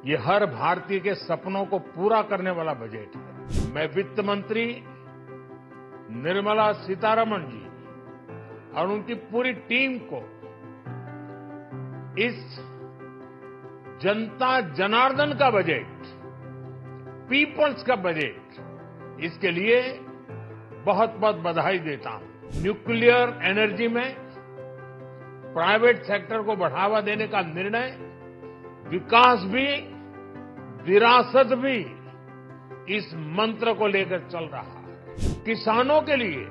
ये हर भारतीय के सपनों को पूरा करने वाला बजट है। मैं वित्त मंत्री निर्मला सीतारमण जी और उनकी पूरी टीम को इस जनता जनार्दन का बजट, पीपल्स का बजट, इसके लिए बहुत बहुत बधाई देता हूं। न्यूक्लियर एनर्जी में प्राइवेट सेक्टर को बढ़ावा देने का निर्णय विकास भी, विरासत भी, इस मंत्र को लेकर चल रहा है। किसानों के लिए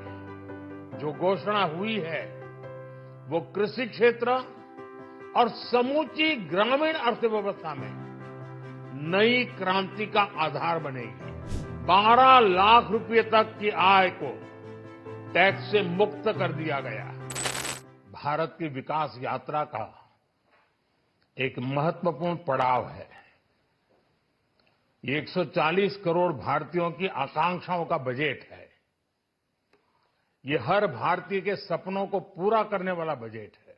जो घोषणा हुई है वो कृषि क्षेत्र और समूची ग्रामीण अर्थव्यवस्था में नई क्रांति का आधार बनेगी। 12 लाख रुपए तक की आय को टैक्स से मुक्त कर दिया गया। भारत की विकास यात्रा का एक महत्वपूर्ण पड़ाव है। ये 140 करोड़ भारतीयों की आकांक्षाओं का बजट है। ये हर भारतीय के सपनों को पूरा करने वाला बजट है।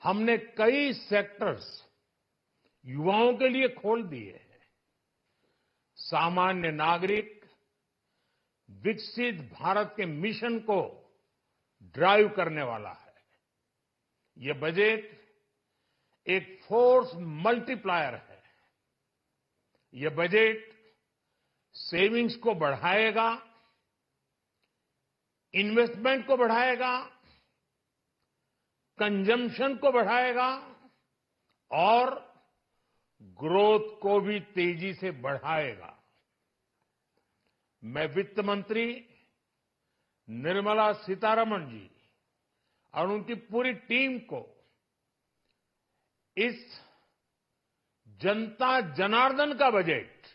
हमने कई सेक्टर्स युवाओं के लिए खोल दिए हैं। सामान्य नागरिक विकसित भारत के मिशन को ड्राइव करने वाला है। ये बजट एक फोर्स मल्टीप्लायर है। ये बजट सेविंग्स को बढ़ाएगा, इन्वेस्टमेंट को बढ़ाएगा, कंजम्पशन को बढ़ाएगा और ग्रोथ को भी तेजी से बढ़ाएगा। मैं वित्त मंत्री निर्मला सीतारमण जी और उनकी पूरी टीम को इस जनता जनार्दन का बजट,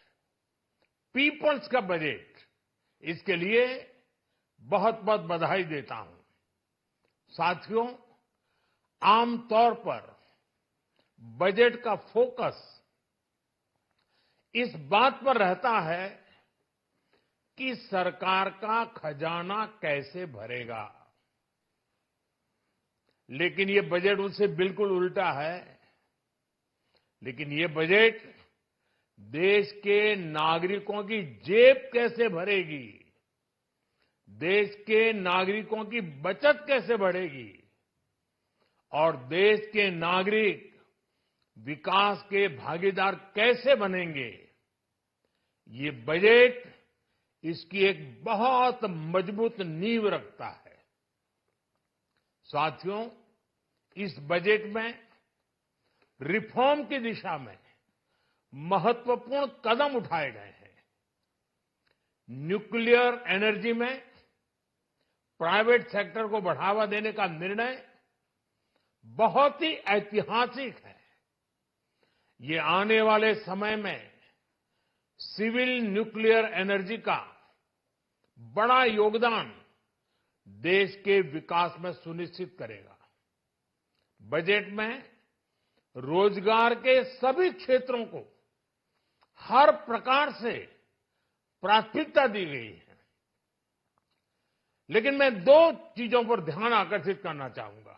पीपल्स का बजट, इसके लिए बहुत बहुत बधाई देता हूं। साथियों, आमतौर पर बजट का फोकस इस बात पर रहता है कि सरकार का खजाना कैसे भरेगा, लेकिन ये बजट उससे बिल्कुल उल्टा है। लेकिन ये बजट देश के नागरिकों की जेब कैसे भरेगी, देश के नागरिकों की बचत कैसे बढ़ेगी और देश के नागरिक विकास के भागीदार कैसे बनेंगे, ये बजट इसकी एक बहुत मजबूत नींव रखता है। साथियों, इस बजट में रिफॉर्म की दिशा में महत्वपूर्ण कदम उठाए गए हैं। न्यूक्लियर एनर्जी में प्राइवेट सेक्टर को बढ़ावा देने का निर्णय बहुत ही ऐतिहासिक है। ये आने वाले समय में सिविल न्यूक्लियर एनर्जी का बड़ा योगदान देश के विकास में सुनिश्चित करेगा। बजट में रोजगार के सभी क्षेत्रों को हर प्रकार से प्राथमिकता दी गई है। लेकिन मैं 2 चीजों पर ध्यान आकर्षित करना चाहूंगा।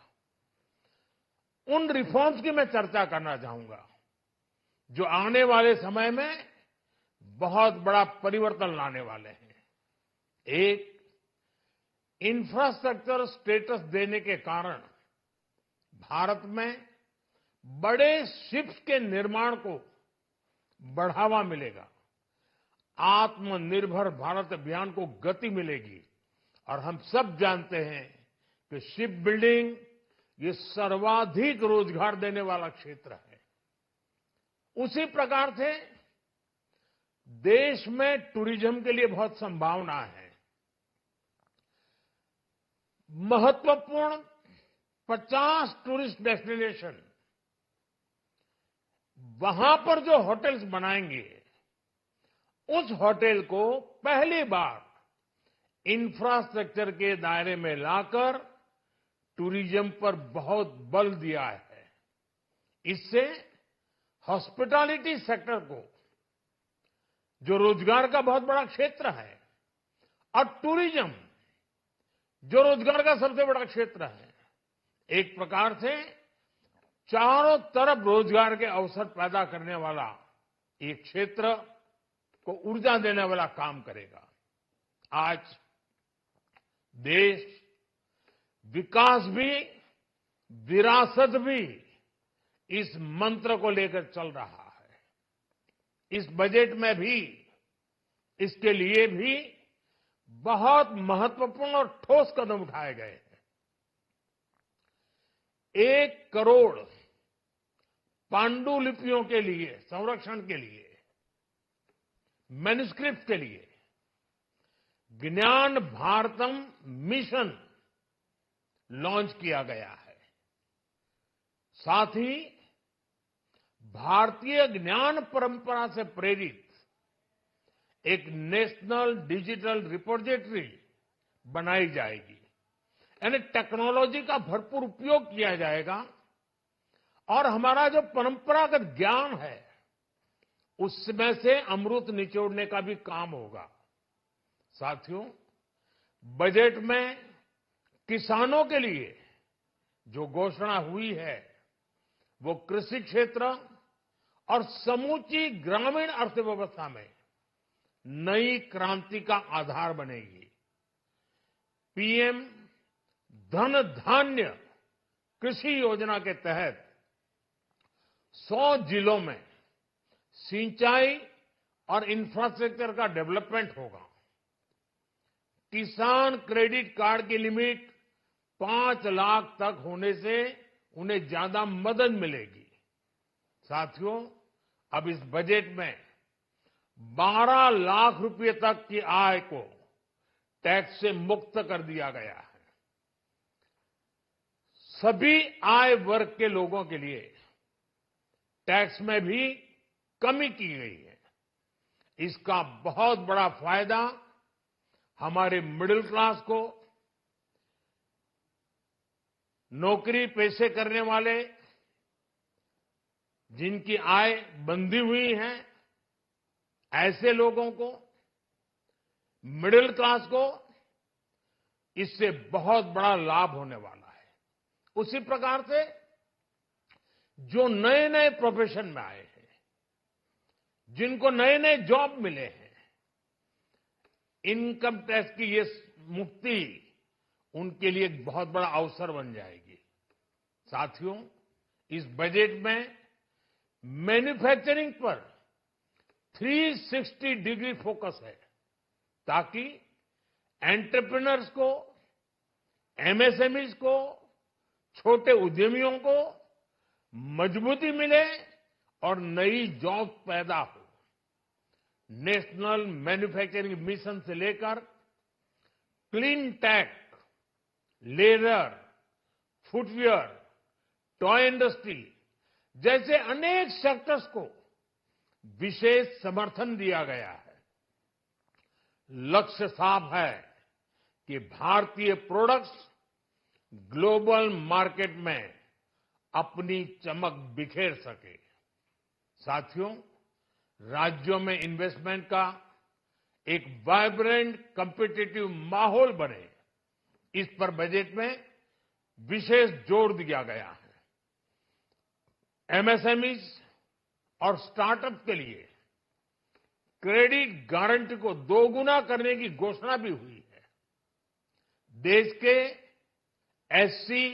उन रिफॉर्म्स की मैं चर्चा करना चाहूंगा जो आने वाले समय में बहुत बड़ा परिवर्तन लाने वाले हैं। एक, इंफ्रास्ट्रक्चर स्टेटस देने के कारण भारत में बड़े शिप्स के निर्माण को बढ़ावा मिलेगा। आत्मनिर्भर भारत अभियान को गति मिलेगी और हम सब जानते हैं कि शिप बिल्डिंग ये सर्वाधिक रोजगार देने वाला क्षेत्र है। उसी प्रकार से देश में टूरिज्म के लिए बहुत संभावना है। महत्वपूर्ण 50 टूरिस्ट डेस्टिनेशन, वहां पर जो होटल्स बनाएंगे, उस होटल को पहली बार इंफ्रास्ट्रक्चर के दायरे में लाकर टूरिज्म पर बहुत बल दिया है। इससे हॉस्पिटैलिटी सेक्टर को, जो रोजगार का बहुत बड़ा क्षेत्र है, और टूरिज्म जो रोजगार का सबसे बड़ा क्षेत्र है, एक प्रकार से चारों तरफ रोजगार के अवसर पैदा करने वाला एक क्षेत्र को ऊर्जा देने वाला काम करेगा। आज देश विकास भी विरासत भी इस मंत्र को लेकर चल रहा है। इस बजट में भी इसके लिए भी बहुत महत्वपूर्ण और ठोस कदम उठाए गए हैं। 1 करोड़ पांडुलिपियों के लिए संरक्षण के लिए, मैन्युस्क्रिप्ट के लिए ज्ञान भारतम मिशन लॉन्च किया गया है। साथ ही भारतीय ज्ञान परंपरा से प्रेरित एक नेशनल डिजिटल रिपोजिटरी बनाई जाएगी। यानी टेक्नोलॉजी का भरपूर उपयोग किया जाएगा और हमारा जो परंपरागत ज्ञान है उसमें से अमृत निचोड़ने का भी काम होगा। साथियों, बजट में किसानों के लिए जो घोषणा हुई है वो कृषि क्षेत्र और समूची ग्रामीण अर्थव्यवस्था में नई क्रांति का आधार बनेगी। पीएम धन धान्य कृषि योजना के तहत 100 जिलों में सिंचाई और इंफ्रास्ट्रक्चर का डेवलपमेंट होगा। किसान क्रेडिट कार्ड की लिमिट 5 लाख तक होने से उन्हें ज्यादा मदद मिलेगी। साथियों, अब इस बजट में 12 लाख रुपए तक की आय को टैक्स से मुक्त कर दिया गया है। सभी आय वर्ग के लोगों के लिए टैक्स में भी कमी की गई है। इसका बहुत बड़ा फायदा हमारे मिडिल क्लास को, नौकरी पेशे करने वाले जिनकी आय बंधी हुई है ऐसे लोगों को, मिडिल क्लास को इससे बहुत बड़ा लाभ होने वाला है। उसी प्रकार से जो नए नए प्रोफेशन में आए हैं, जिनको नए नए जॉब मिले हैं, इनकम टैक्स की ये मुक्ति उनके लिए एक बहुत बड़ा अवसर बन जाएगी। साथियों, इस बजट में मैन्युफैक्चरिंग पर 360 डिग्री फोकस है ताकि एंटरप्रेन्योर्स को, एमएसएमईज को, छोटे उद्यमियों को मजबूती मिले और नई जॉब पैदा हो। नेशनल मैन्युफैक्चरिंग मिशन से लेकर clean tech, leather, footwear, toy industry जैसे अनेक सेक्टर्स को विशेष समर्थन दिया गया है। लक्ष्य साफ है कि भारतीय प्रोडक्ट्स ग्लोबल मार्केट में अपनी चमक बिखेर सके। साथियों, राज्यों में इन्वेस्टमेंट का एक वाइब्रेंट कॉम्पिटिटिव माहौल बने, इस पर बजट में विशेष जोर दिया गया है। एमएसएमईज और स्टार्टअप के लिए क्रेडिट गारंटी को 2 गुना करने की घोषणा भी हुई है। देश के एससी,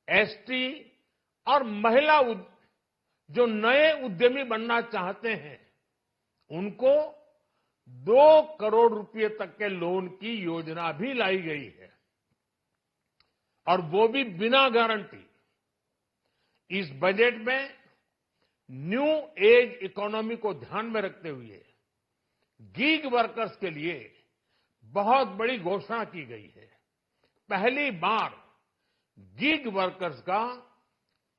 एसटी और महिला जो नए उद्यमी बनना चाहते हैं उनको 2 करोड़ रुपए तक के लोन की योजना भी लाई गई है और वो भी बिना गारंटी। इस बजट में न्यू एज इकोनॉमी को ध्यान में रखते हुए गीग वर्कर्स के लिए बहुत बड़ी घोषणा की गई है। पहली बार गीग वर्कर्स का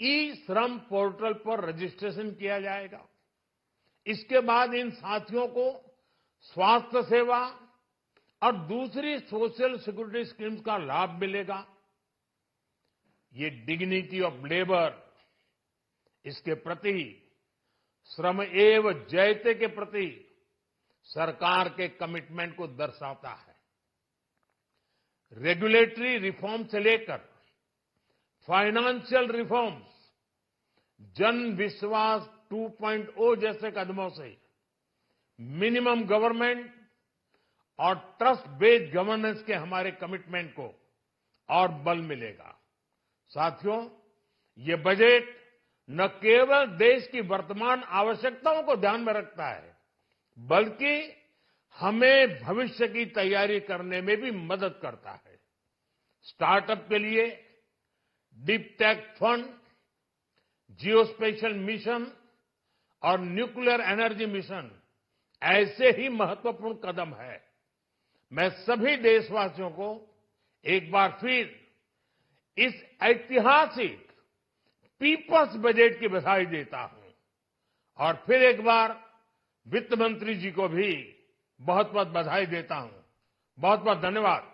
ई श्रम पोर्टल पर रजिस्ट्रेशन किया जाएगा। इसके बाद इन साथियों को स्वास्थ्य सेवा और दूसरी सोशल सिक्योरिटी स्कीम्स का लाभ मिलेगा। ये डिग्निटी ऑफ लेबर, इसके प्रति श्रम एव जयते के प्रति सरकार के कमिटमेंट को दर्शाता है। रेगुलेटरी रिफॉर्म से लेकर फाइनेंशियल रिफॉर्म्स जन विश्वास 2.0 जैसे कदमों से मिनिमम गवर्नमेंट और ट्रस्ट बेस्ड गवर्नेंस के हमारे कमिटमेंट को और बल मिलेगा। साथियों, ये बजट न केवल देश की वर्तमान आवश्यकताओं को ध्यान में रखता है, बल्कि हमें भविष्य की तैयारी करने में भी मदद करता है। स्टार्टअप के लिए deep tech fund, geospatial mission और न्यूक्लियर एनर्जी मिशन ऐसे ही महत्वपूर्ण कदम है। मैं सभी देशवासियों को एक बार फिर इस ऐतिहासिक पीपल्स बजट की बधाई देता हूं और फिर एक बार वित्त मंत्री जी को भी बहुत बहुत बधाई देता हूं। बहुत बहुत धन्यवाद।